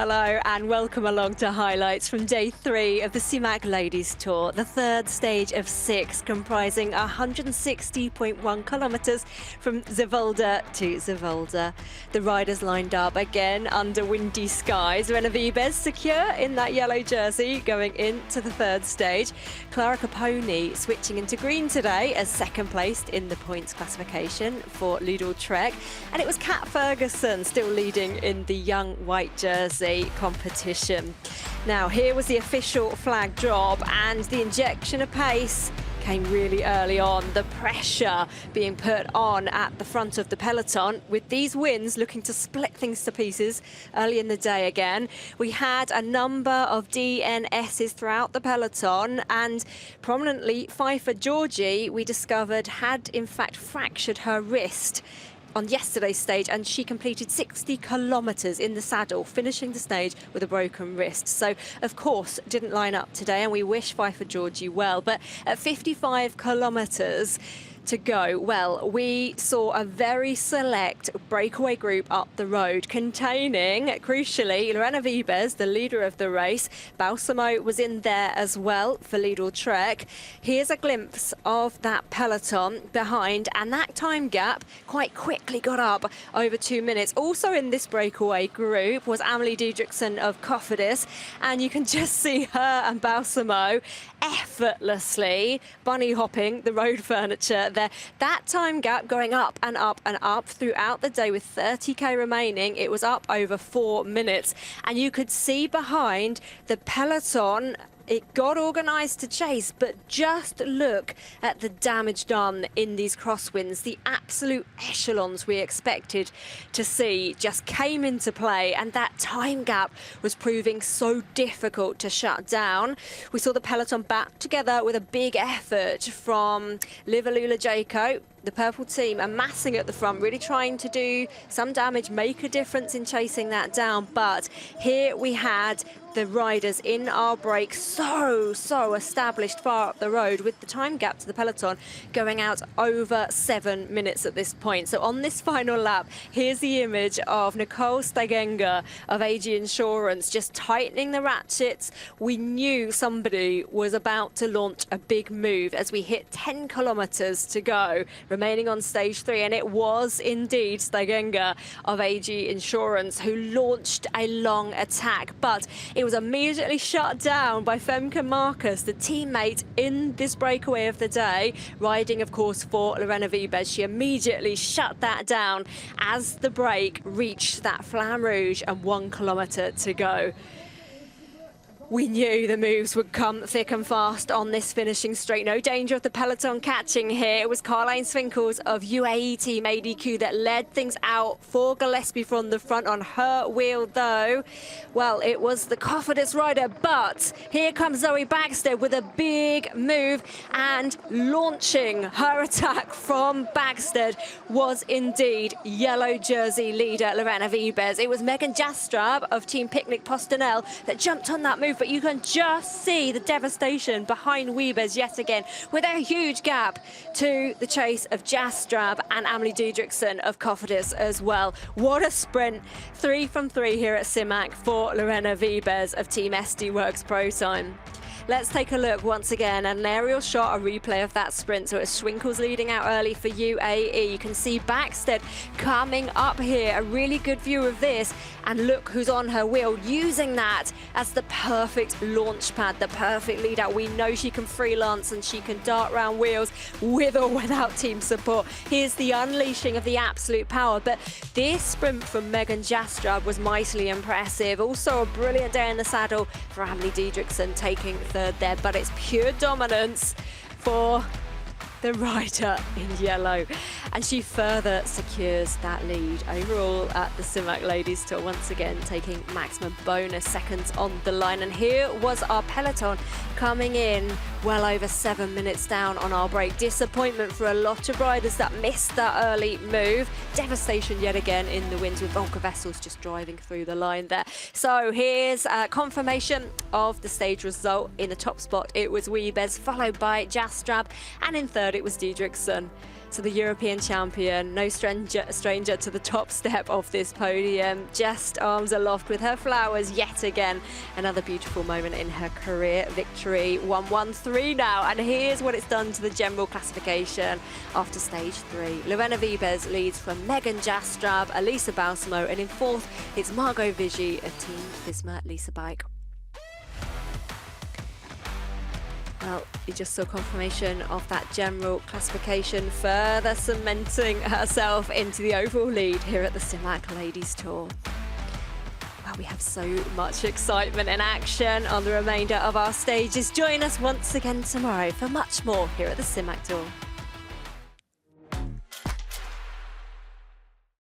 Hello and welcome along to highlights from day 3 of the Simac Ladies Tour, the third stage of 6, comprising 160.1 kilometres from Zevolda to Zevolda. The riders lined up again under windy skies. Renavibes secure in that yellow jersey going into the third stage. Clara Caponi switching into green today as second placed in the points classification for Soudal-Trek. And it was Kat Ferguson still leading in the young white jersey competition. Now here was the official flag drop and the injection of pace came really early on. The pressure being put on at the front of the peloton with these wins looking to split things to pieces early in the day again. We had a number of DNSs throughout the peloton, and prominently Pfeiffer Georgie we discovered had in fact fractured her wrist on yesterday's stage, and she completed 60 kilometres in the saddle, finishing the stage with a broken wrist. So, of course, didn't line up today, and we wish Pfeiffer Georgie well. But at 55 kilometres to go, well, we saw a very select breakaway group up the road containing, crucially, Renavibes, the leader of the race. Balsamo was in there as well for Soudal-Trek. Here's a glimpse of that peloton behind, and that time gap quite quickly got up over 2 minutes. Also in this breakaway group was Amelie Diedrichsen of Cofidis, and you can just see her and Balsamo effortlessly bunny hopping the road furniture there. That time gap going up and up and up throughout the day with 30k remaining. It was up over 4 minutes, and you could see behind the peloton it got organised to chase, but just look at the damage done in these crosswinds. The absolute echelons we expected to see just came into play, and that time gap was proving so difficult to shut down. We saw the peloton back together with a big effort from Livalula Jaco. The purple team amassing at the front, really trying to do some damage, make a difference in chasing that down. But here we had the riders in our break so established far up the road, with the time gap to the peloton going out over 7 minutes at this point. So on this final lap, here's the image of Nicole Stegenga of AG Insurance just tightening the ratchets. We knew somebody was about to launch a big move as we hit 10 kilometres to go remaining on stage 3, and it was indeed Stegenga of AG Insurance who launched a long attack, but it was immediately shut down by Femke Marcus, the teammate in this breakaway of the day, riding of course for Renavibes. She immediately shut that down as the break reached that Flamme Rouge and 1 kilometre to go. We knew the moves would come thick and fast on this finishing straight. No danger of the peloton catching here. It was Caroline Swinkels of UAE Team ADQ that led things out for Gillespie from the front. On her wheel, though, well, it was the Cofidis rider, but here comes Zoe Bagstead with a big move, and launching her attack from Bagstead was indeed yellow jersey leader Lorena Vibes. It was Megan Jastrab of Team Picnic Postonel that jumped on that move, but you can just see the devastation behind Wiebes yet again, with a huge gap to the chase of Jastrab and Amelie Diedrichsen of Cofidis as well. What a sprint. 3 from 3 here at Simac for Lorena Vibes of Team SD Works Pro Time. Let's take a look once again at an aerial shot, a replay of that sprint. So it's Swinkels leading out early for UAE. You can see Bagstead coming up here, a really good view of this. And look who's on her wheel, using that as the perfect launch pad, the perfect lead out. We know she can freelance and she can dart round wheels with or without team support. Here's the unleashing of the absolute power. But this sprint from Megan Jastrab was mightily impressive. Also a brilliant day in the saddle for Amelie Diedrichsen, taking third there, but it's pure dominance for the rider in yellow, and she further secures that lead overall at the Simac Ladies Tour, once again taking maximum bonus seconds on the line. And here was our peloton coming in well over 7 minutes down on our break. Disappointment for a lot of riders that missed that early move. Devastation yet again in the winds, with Volker Vessels just driving through the line there. So here's confirmation of the stage result. In the top spot it was Wiebes, followed by Jastrab, and in third it was Diedrichsen. So the European champion, no stranger to the top step of this podium, just arms aloft with her flowers yet again. Another beautiful moment in her career victory. 1-1-3 now, and here's what it's done to the general classification after stage 3. Lorena Wiebes leads from Megan Jastrab, Elisa Balsamo, and in fourth it's Margot Vigie of Team Visma Lisa Bike. Well, you just saw confirmation of that general classification, further cementing herself into the overall lead here at the Simac Ladies Tour. Well, we have so much excitement and action on the remainder of our stages. Join us once again tomorrow for much more here at the Simac Tour.